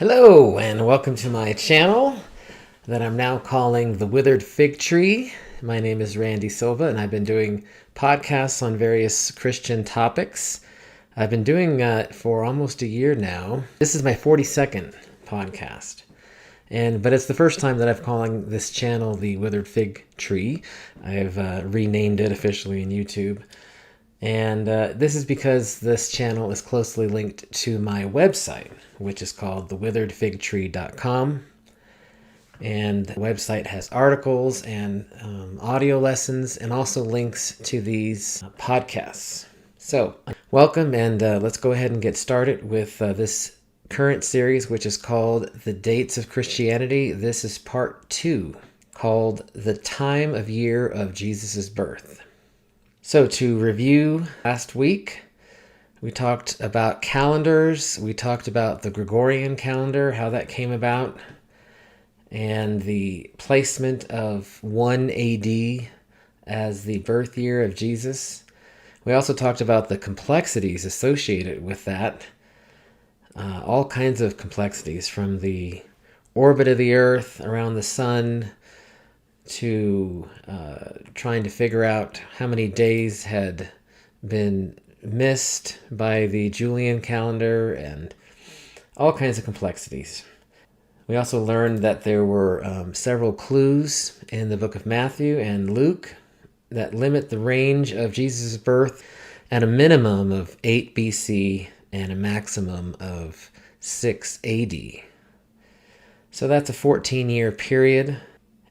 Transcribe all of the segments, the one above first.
Hello, and welcome to my channel that I'm now calling The Withered Fig Tree. My name is Randy Silva, and I've been doing podcasts on various Christian topics. I've been doing it for almost a year now. This is my 42nd podcast. But it's the first time that I'm calling this channel The Withered Fig Tree. I've renamed it officially in YouTube. And this is because this channel is closely linked to my website, which is called thewitheredfigtree.com. And the website has articles and audio lessons and also links to these podcasts. So, welcome, and let's go ahead and get started with this current series, which is called The Dates of Christianity. This is part 2, called The Time of Year of Jesus' Birth. So to review, last week we talked about calendars, we talked about the Gregorian calendar, how that came about, and the placement of 1 AD as the birth year of Jesus. We also talked about the complexities associated with that, all kinds of complexities, from the orbit of the earth around the sun to trying to figure out how many days had been missed by the Julian calendar, and all kinds of complexities. We also learned that there were several clues in the book of Matthew and Luke that limit the range of Jesus' birth at a minimum of 8 BC and a maximum of 6 AD. So that's a 14-year period.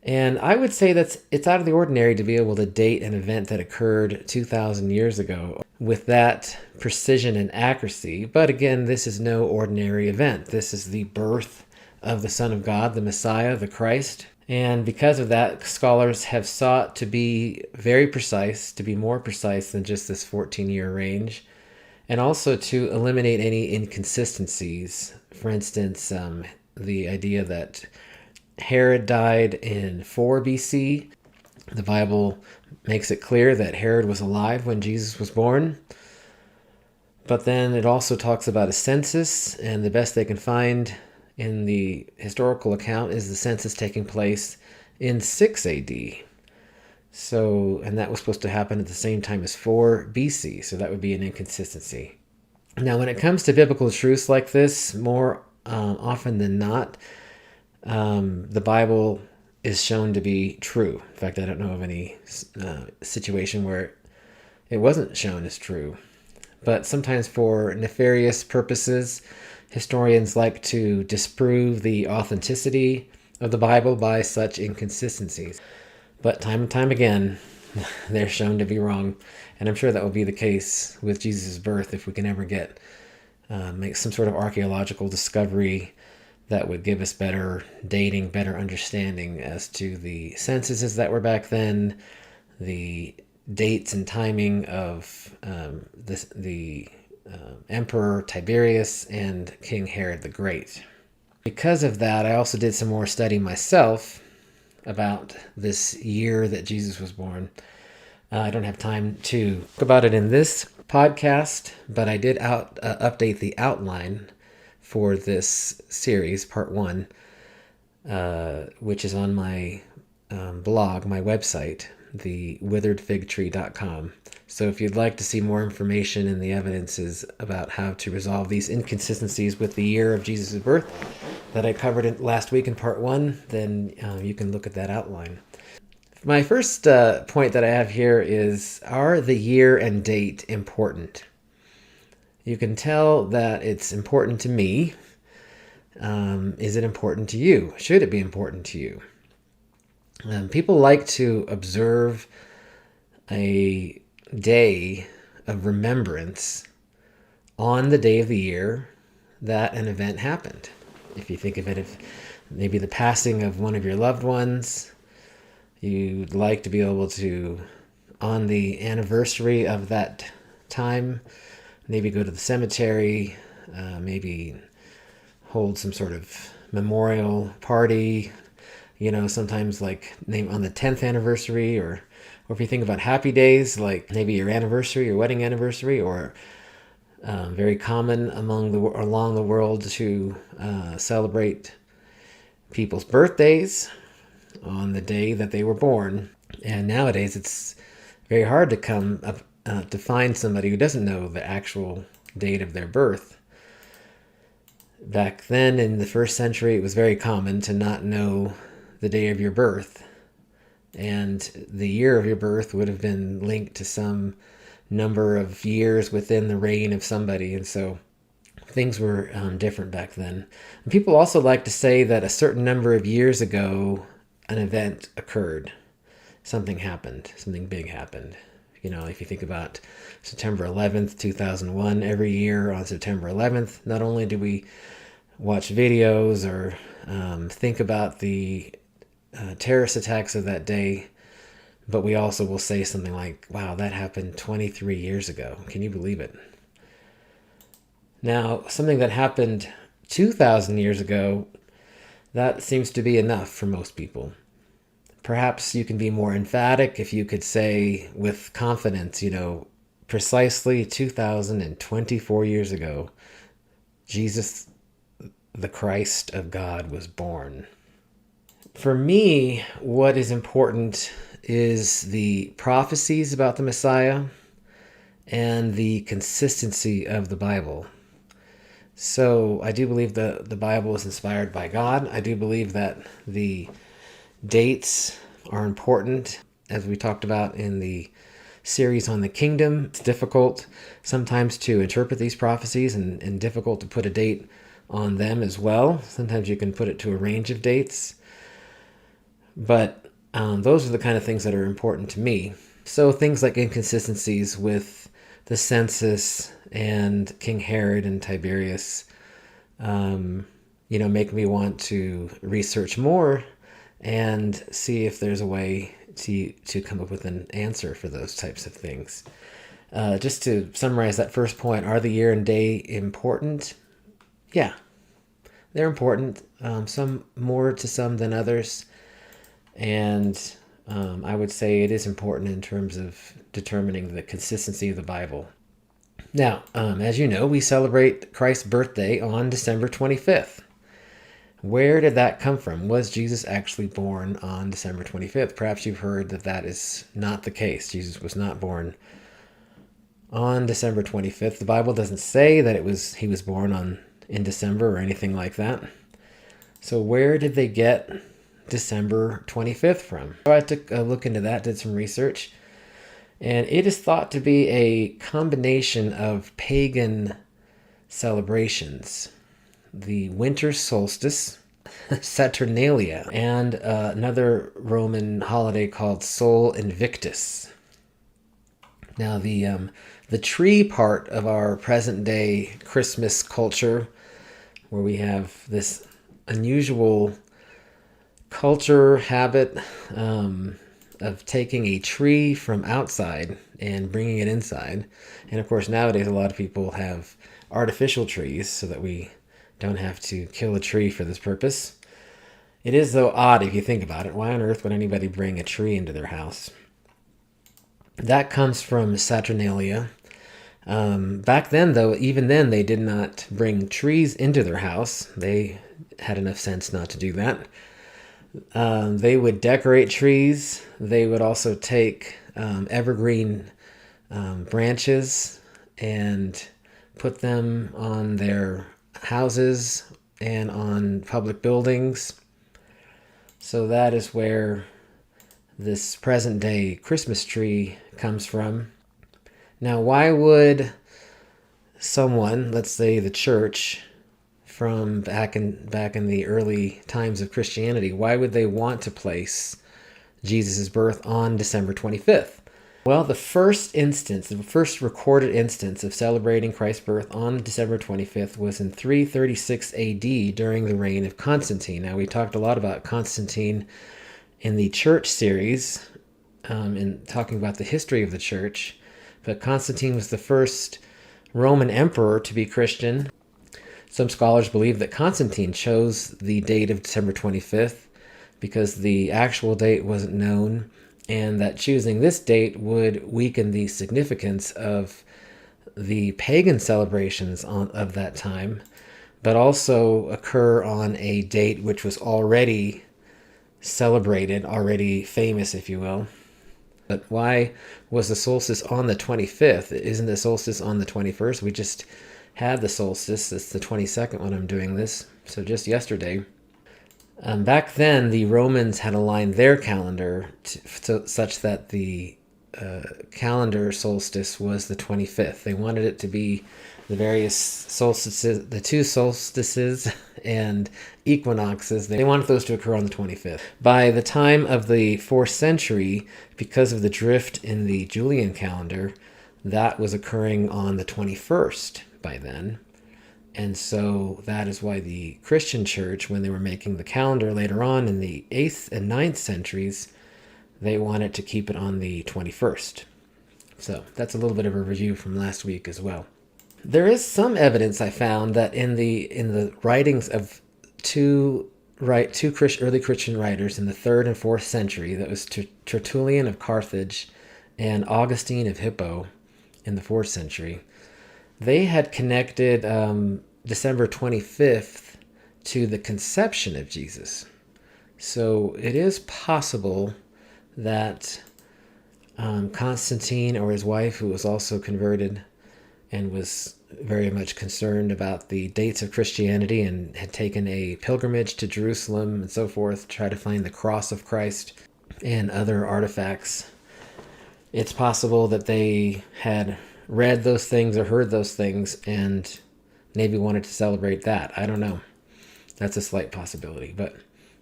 And I would say it's out of the ordinary to be able to date an event that occurred 2,000 years ago with that precision and accuracy. But again, this is no ordinary event. This is the birth of the Son of God, the Messiah, the Christ. And because of that, scholars have sought to be very precise, to be more precise than just this 14-year range, and also to eliminate any inconsistencies. For instance, the idea that Herod died in 4 BC. The Bible makes it clear that Herod was alive when Jesus was born. But then it also talks about a census, and the best they can find in the historical account is the census taking place in 6 AD. So, and that was supposed to happen at the same time as 4 BC, so that would be an inconsistency. Now, when it comes to biblical truths like this, more often than not, the Bible is shown to be true. In fact, I don't know of any situation where it wasn't shown as true. But sometimes for nefarious purposes, historians like to disprove the authenticity of the Bible by such inconsistencies. But time and time again, they're shown to be wrong. And I'm sure that will be the case with Jesus' birth if we can ever make some sort of archaeological discovery that would give us better dating, better understanding as to the censuses that were back then, the dates and timing of the Emperor Tiberius and King Herod the Great. Because of that, I also did some more study myself about this year that Jesus was born. I don't have time to talk about it in this podcast, but I did update the outline for this series, part 1, which is on my blog, my website, thewitheredfigtree.com. So if you'd like to see more information and the evidences about how to resolve these inconsistencies with the year of Jesus' birth that I covered last week in part 1, then you can look at that outline. My first point that I have here is, are the year and date important? You can tell that it's important to me. Is it important to you? Should it be important to you? People like to observe a day of remembrance on the day of the year that an event happened. If you think of it, if maybe the passing of one of your loved ones, you'd like to be able to, on the anniversary of that time, maybe go to the cemetery, maybe hold some sort of memorial party, sometimes like name on the 10th anniversary, or if you think about happy days, like maybe your anniversary, your wedding anniversary, or Very common along the world to celebrate people's birthdays on the day that they were born. And nowadays, it's very hard to come up to find somebody who doesn't know the actual date of their birth. Back then, in the first century, it was very common to not know the day of your birth. And the year of your birth would have been linked to some number of years within the reign of somebody. And so things were different back then. And people also like to say that a certain number of years ago, an event occurred. Something happened. Something big happened. You know, if you think about September 11th, 2001, every year on September 11th, not only do we watch videos or think about the terrorist attacks of that day, but we also will say something like, wow, that happened 23 years ago. Can you believe it? Now, something that happened 2,000 years ago, that seems to be enough for most people. Perhaps you can be more emphatic if you could say with confidence, precisely 2,024 years ago, Jesus, the Christ of God, was born. For me, what is important is the prophecies about the Messiah and the consistency of the Bible. So I do believe the Bible is inspired by God. I do believe that the dates are important, as we talked about in the series on the kingdom. It's difficult sometimes to interpret these prophecies and difficult to put a date on them as well. Sometimes you can put it to a range of dates. But those are the kind of things that are important to me. So things like inconsistencies with the census and King Herod and Tiberius, make me want to research more and see if there's a way to come up with an answer for those types of things. Just to summarize that first point, are the year and day important? Yeah, they're important. Some more to some than others. And I would say it is important in terms of determining the consistency of the Bible. Now, as you know, we celebrate Christ's birthday on December 25th. Where did that come from? Was Jesus actually born on December 25th? Perhaps you've heard that is not the case. Jesus was not born on December 25th. The Bible doesn't say that he was born in December or anything like that. So where did they get December 25th from? So I took a look into that, did some research, and it is thought to be a combination of pagan celebrations. The winter solstice, Saturnalia, and another Roman holiday called Sol Invictus. Now, the tree part of our present day Christmas culture, where we have this unusual culture habit of taking a tree from outside and bringing it inside. And of course, nowadays, a lot of people have artificial trees so that we don't have to kill a tree for this purpose. It is, though, odd if you think about it. Why on earth would anybody bring a tree into their house? That comes from Saturnalia. Back then, though, even then, they did not bring trees into their house. They had enough sense not to do that. They would decorate trees. They would also take evergreen branches and put them on their houses and on public buildings. So that is where this present day Christmas tree comes from. Now, why would someone, let's say the church, from back in the early times of Christianity, why would they want to place Jesus' birth on December 25th? Well, the first recorded instance of celebrating Christ's birth on December 25th was in 336 AD during the reign of Constantine. Now, we talked a lot about Constantine in the church series, in talking about the history of the church, but Constantine was the first Roman emperor to be Christian. Some scholars believe that Constantine chose the date of December 25th because the actual date wasn't known, and that choosing this date would weaken the significance of the pagan celebrations of that time, but also occur on a date which was already celebrated, already famous, if you will. But why was the solstice on the 25th? Isn't the solstice on the 21st? We just had the solstice. It's the 22nd when I'm doing this, so just yesterday. Back then, the Romans had aligned their calendar such that the calendar solstice was the 25th. They wanted it to be the various solstices, the two solstices and equinoxes. They wanted those to occur on the 25th. By the time of the 4th century, because of the drift in the Julian calendar, that was occurring on the 21st by then. And so that is why the Christian church, when they were making the calendar later on in the 8th and 9th centuries, they wanted to keep it on the 21st. So that's a little bit of a review from last week as well. There is some evidence I found that in the writings of two early Christian writers in the 3rd and 4th century, that was Tertullian of Carthage and Augustine of Hippo in the 4th century, they had connected December 25th to the conception of Jesus. So it is possible that Constantine, or his wife, who was also converted and was very much concerned about the dates of Christianity and had taken a pilgrimage to Jerusalem and so forth, try to find the cross of Christ and other artifacts. It's possible that they had read those things or heard those things and maybe wanted to celebrate that. I don't know. That's a slight possibility. But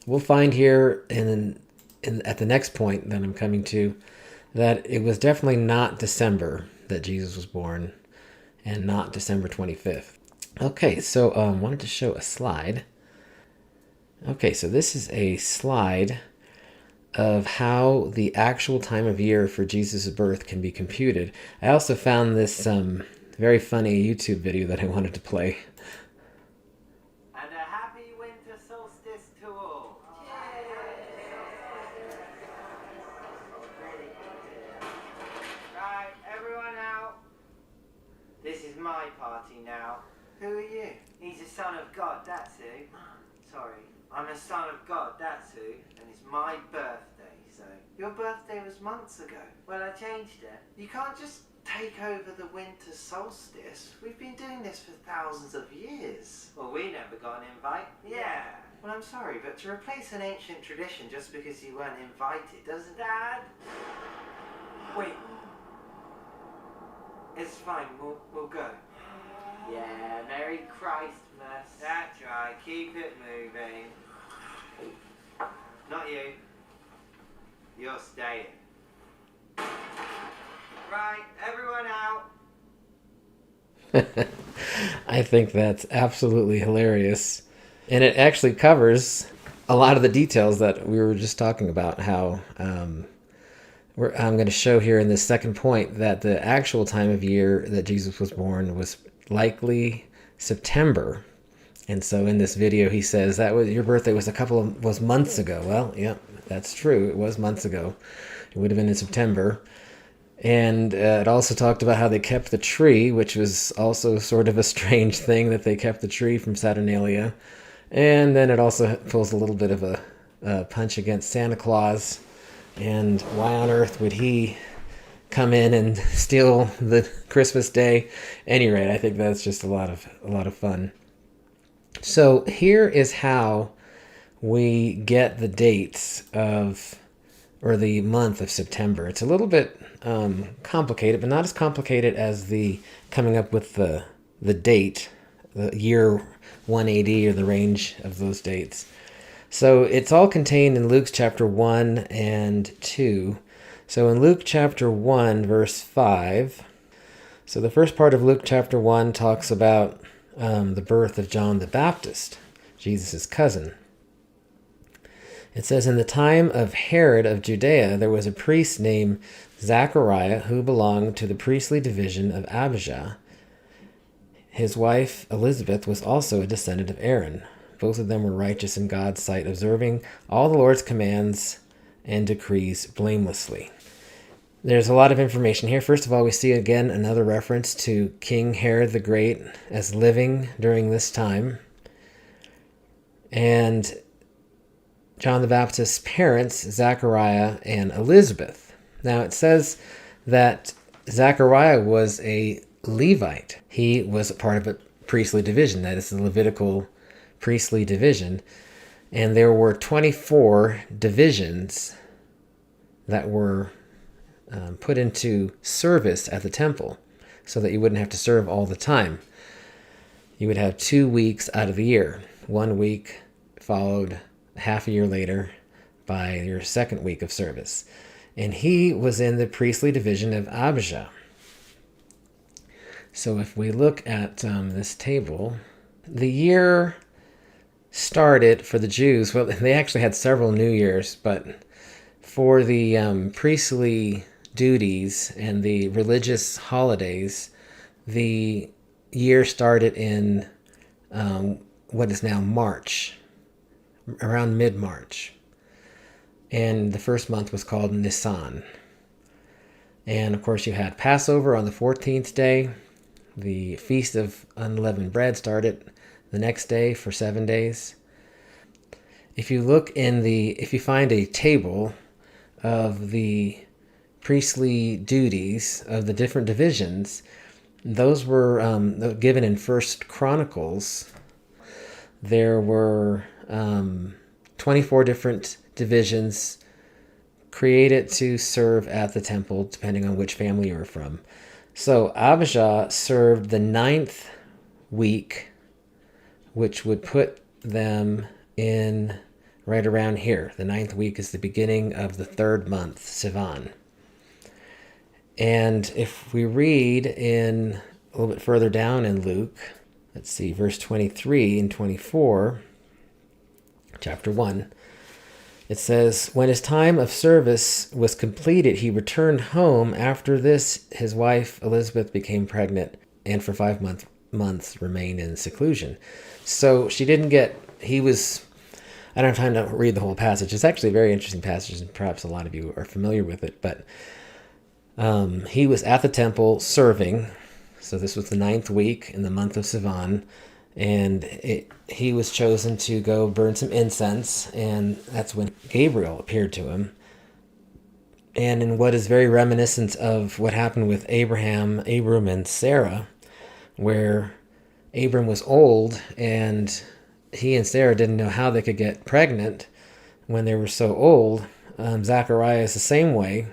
we'll find here at the next point that I'm coming to that it was definitely not December that Jesus was born and not December 25th. Okay, so I wanted to show a slide. Okay, so this is a slide of how the actual time of year for Jesus' birth can be computed. I also found this very funny YouTube video that I wanted to play. And a happy winter solstice to all. Right, everyone out. This is my party now. Who are you? He's a son of God, that's who. Sorry, I'm a son of God, that's who. And it's my birthday, so. Your birthday was months ago. Well, I changed it. You can't just take over the winter solstice. We've been doing this for thousands of years. Well, we never got an invite. Yeah. Well, I'm sorry, but to replace an ancient tradition just because you weren't invited doesn't... Dad? Wait. It's fine, we'll go. Yeah, Merry Christmas. That's right, keep it moving. Not you. You're staying. Right, everyone out. I think that's absolutely hilarious. And it actually covers a lot of the details that we were just talking about, how I'm going to show here in this second point that the actual time of year that Jesus was born was likely September. And so in this video he says that your birthday was months ago. Well, yeah, that's true. It was months ago. It would have been in September. And it also talked about how they kept the tree, which was also sort of a strange thing that they kept the tree from Saturnalia. And then it also pulls a little bit of a punch against Santa Claus. And why on earth would he come in and steal the Christmas day? At any rate, I think that's just a lot of fun. So here is how we get the dates or the month of September. It's a little bit complicated, but not as complicated as the coming up with the date, the year 180 or the range of those dates. So it's all contained in Luke chapter 1 and 2. So in Luke chapter 1, verse 5, so the first part of Luke chapter 1 talks about the birth of John the Baptist, Jesus' cousin. It says, in the time of Herod of Judea, there was a priest named Zachariah who belonged to the priestly division of Abijah. His wife Elizabeth was also a descendant of Aaron. Both of them were righteous in God's sight, observing all the Lord's commands and decrees blamelessly. There's a lot of information here. First of all, we see again another reference to King Herod the Great as living during this time. And John the Baptist's parents, Zachariah and Elizabeth. Now it says that Zachariah was a Levite. He was a part of a priestly division, that is the Levitical priestly division. And there were 24 divisions that were put into service at the temple so that you wouldn't have to serve all the time. You would have 2 weeks out of the year. 1 week followed half a year later by your second week of service. And he was in the priestly division of Abijah. So if we look at this table, the year started for the Jews, well, they actually had several New Years, but for the priestly duties and the religious holidays, the year started in what is now March, around mid-March. And the first month was called Nisan. And of course you had Passover on the 14th day. The Feast of Unleavened Bread started the next day for 7 days. If you find a table of the priestly duties of the different divisions, those were given in First Chronicles. There were 24 different divisions created to serve at the temple, depending on which family you were from. So Abijah served the 9th week, which would put them in right around here. The 9th week is the beginning of the 3rd month, Sivan. And if we read in a little bit further down in Luke, let's see, verse 23 and 24, chapter 1, it says, "When his time of service was completed, he returned home. After this, his wife Elizabeth became pregnant and for 5 months remained in seclusion." So she didn't get, I don't have time to read the whole passage. It's actually a very interesting passage, and perhaps a lot of you are familiar with it, but he was at the temple serving. So this was the 9th week in the month of Sivan, and he was chosen to go burn some incense, and that's when Gabriel appeared to him. And in what is very reminiscent of what happened with Abram, and Sarah, where Abram was old, and he and Sarah didn't know how they could get pregnant when they were so old. Zachariah is the same way.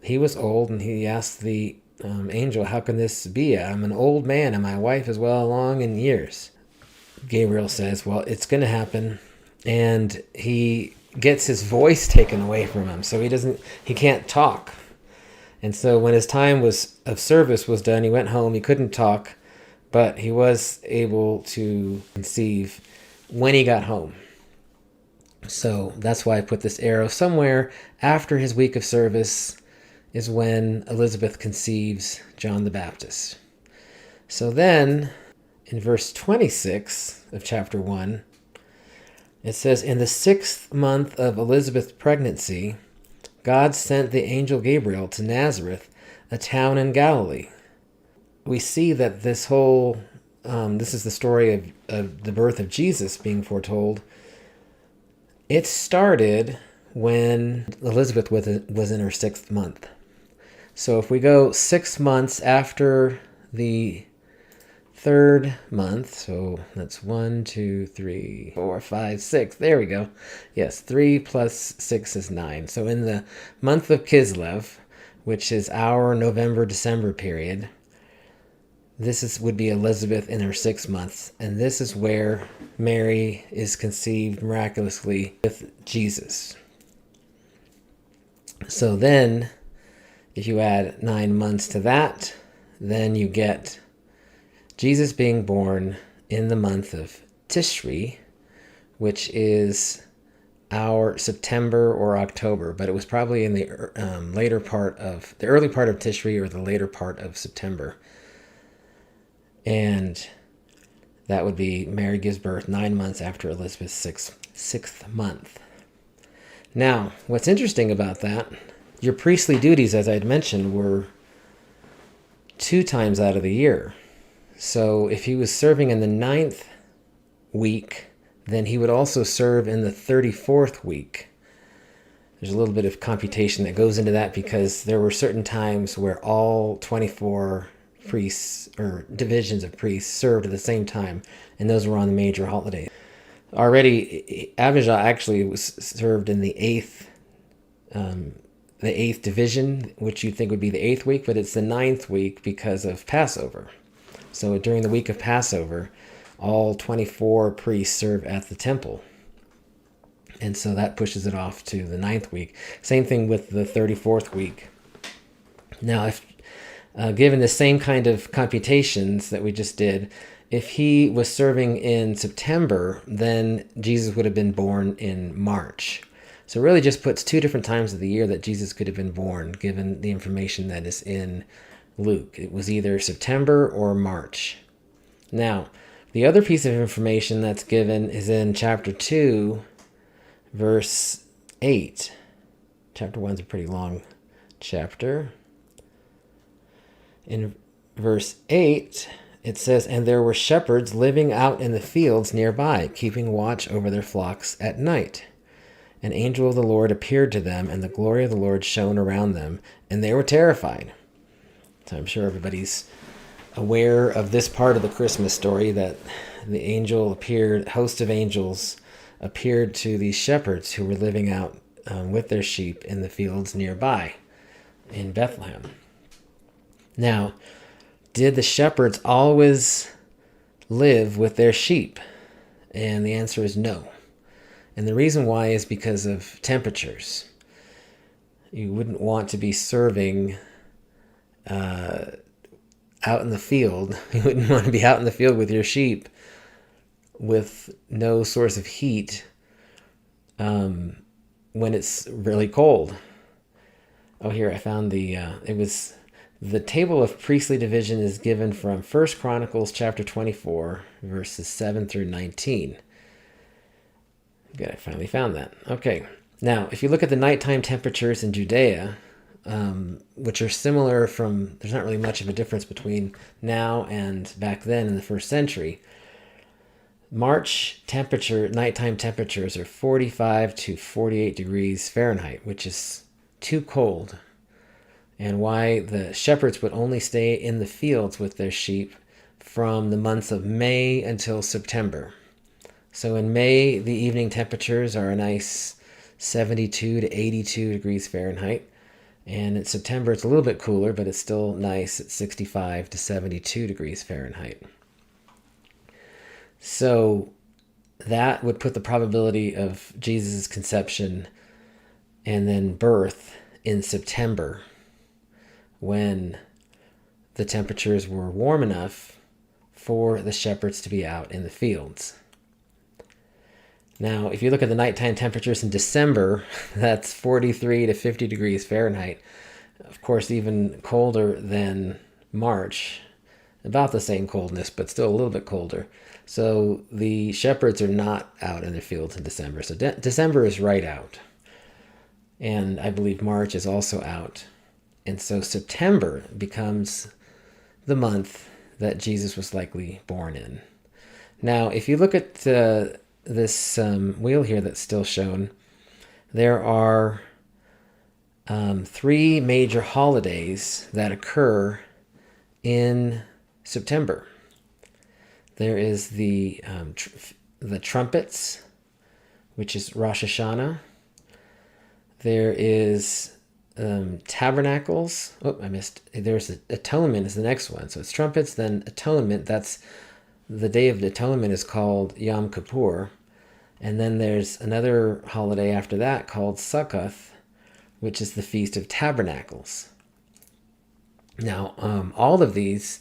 He was old, and he asked the angel, "How can this be? I'm an old man, and my wife is well along in years." Gabriel says, "Well, it's going to happen." And he gets his voice taken away from him, so he can't talk. And so when his time of service was done, he went home. He couldn't talk, but he was able to conceive when he got home. So that's why I put this arrow somewhere after his week of service is when Elizabeth conceives John the Baptist. So then, in verse 26 of chapter 1, it says, "In the 6th month of Elizabeth's pregnancy, God sent the angel Gabriel to Nazareth, a town in Galilee." We see that this is the story of the birth of Jesus being foretold. It started when Elizabeth was in her 6th month. So if we go 6 months after the 3rd month, so that's 1, 2, 3, 4, 5, 6. There we go. Yes, 3 plus 6 is 9. So in the month of Kislev, which is our November-December period, would be Elizabeth in her 6 months, and this is where Mary is conceived miraculously with Jesus. So then, if you add 9 months to that, then you get Jesus being born in the month of Tishri, which is our September or October, but it was probably in the early part of Tishri or the later part of September. And that would be Mary gives birth 9 months after Elizabeth's sixth month. Now, what's interesting about that, your priestly duties, as I'd mentioned, were 2 times out of the year. So if he was serving in the 9th week, then he would also serve in the 34th week. There's a little bit of computation that goes into that because there were certain times where all 24 priests or divisions of priests served at the same time, and those were on the major holidays. Already, Abijah actually was served in the 8th division, which you'd think would be the 8th week, but it's the 9th week because of Passover. So during the week of Passover, all 24 priests serve at the temple. And so that pushes it off to the 9th week. Same thing with the 34th week. Now, if given the same kind of computations that we just did, if he was serving in September, then Jesus would have been born in March. So it really just puts 2 different times of the year that Jesus could have been born, given the information that is in Luke. It was either September or March. Now, the other piece of information that's given is in chapter 2, verse 8. Chapter 1 is a pretty long chapter. In verse 8, it says, "And there were shepherds living out in the fields nearby, keeping watch over their flocks at night. An angel of the Lord appeared to them, and the glory of the Lord shone around them, and they were terrified." So I'm sure everybody's aware of this part of the Christmas story, that the angel appeared, host of angels appeared to these shepherds who were living out with their sheep in the fields nearby in Bethlehem. Now, did the shepherds always live with their sheep? And the answer is no. And the reason why is because of temperatures. You wouldn't want to be serving out in the field. You wouldn't want to be out in the field with your sheep with no source of heat when it's really cold. Oh, here I found the table of priestly division is given from 1 Chronicles chapter 24, verses 7 through 19. Good, I finally found that. Okay, now if you look at the nighttime temperatures in Judea, which are similar there's not really much of a difference between now and back then in the 1st century. March nighttime temperatures are 45 to 48 degrees Fahrenheit, which is too cold. And why the shepherds would only stay in the fields with their sheep from the months of May until September. So in May, the evening temperatures are a nice 72 to 82 degrees Fahrenheit. And in September, it's a little bit cooler, but it's still nice at 65 to 72 degrees Fahrenheit. So that would put the probability of Jesus' conception and then birth in September, when the temperatures were warm enough for the shepherds to be out in the fields. Now, if you look at the nighttime temperatures in December, that's 43 to 50 degrees Fahrenheit. Of course, even colder than March. About the same coldness, but still a little bit colder. So the shepherds are not out in the fields in December. So December is right out. And I believe March is also out. And so September becomes the month that Jesus was likely born in. Now, if you look at this wheel here that's still shown, there are 3 major holidays that occur in September. There is the trumpets, which is Rosh Hashanah. There is tabernacles. Oh, I missed. There's atonement is the next one. So it's trumpets, then atonement. That's the Day of Atonement is called Yom Kippur. And then there's another holiday after that called Sukkoth, which is the Feast of Tabernacles. Now, all of these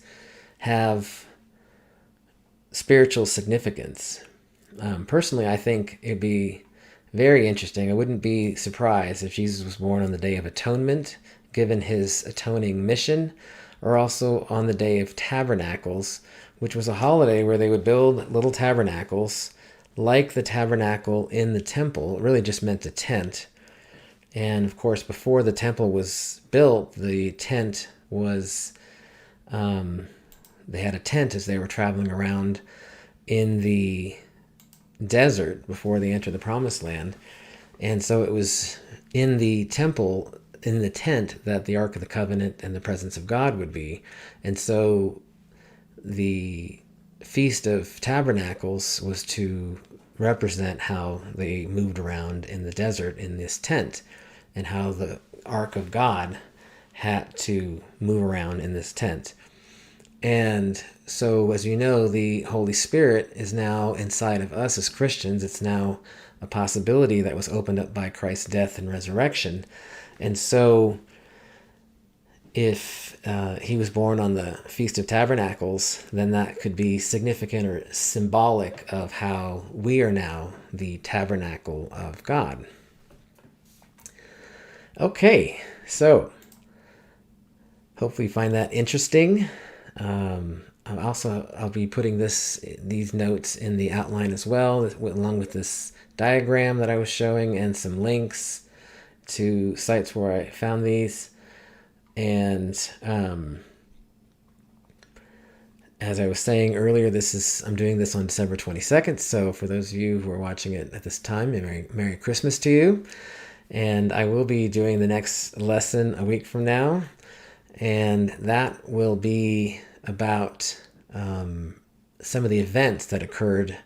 have spiritual significance. Personally, I think it'd be very interesting. I wouldn't be surprised if Jesus was born on the Day of Atonement, given his atoning mission, or also on the Day of Tabernacles, which was a holiday where they would build little tabernacles like the tabernacle in the temple. It really just meant a tent. And of course, before the temple was built, the tent was, they had a tent as they were traveling around in the desert before they entered the promised land. And so it was in the temple, in the tent, that the Ark of the Covenant and the presence of God would be. And so the Feast of Tabernacles was to represent how they moved around in the desert in this tent, and how the Ark of God had to move around in this tent. And so, as you know, the Holy Spirit is now inside of us as Christians. It's now a possibility that was opened up by Christ's death and resurrection. And so, if he was born on the Feast of Tabernacles, then that could be significant or symbolic of how we are now the tabernacle of God. Okay, so hopefully you find that interesting. I'll be putting these notes in the outline as well, along with this diagram that I was showing and some links to sites where I found these. And as I was saying earlier, I'm doing this on December 22nd. So for those of you who are watching it at this time, Merry Christmas to you. And I will be doing the next lesson a week from now. And that will be about some of the events that occurred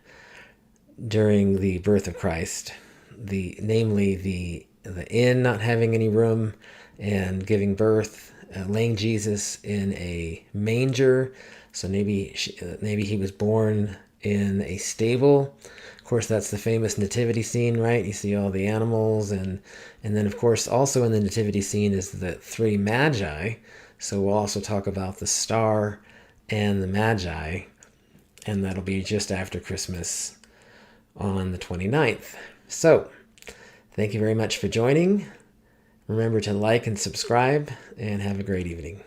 during the birth of Christ, namely the inn not having any room and giving birth, laying Jesus in a manger. So maybe he was born in a stable. Of course, that's the famous nativity scene, right? You see all the animals, and then of course also in the nativity scene is the three magi. So we'll also talk about the star and the magi, and that'll be just after Christmas on the 29th. So thank you very much for joining. Remember to like and subscribe, and have a great evening.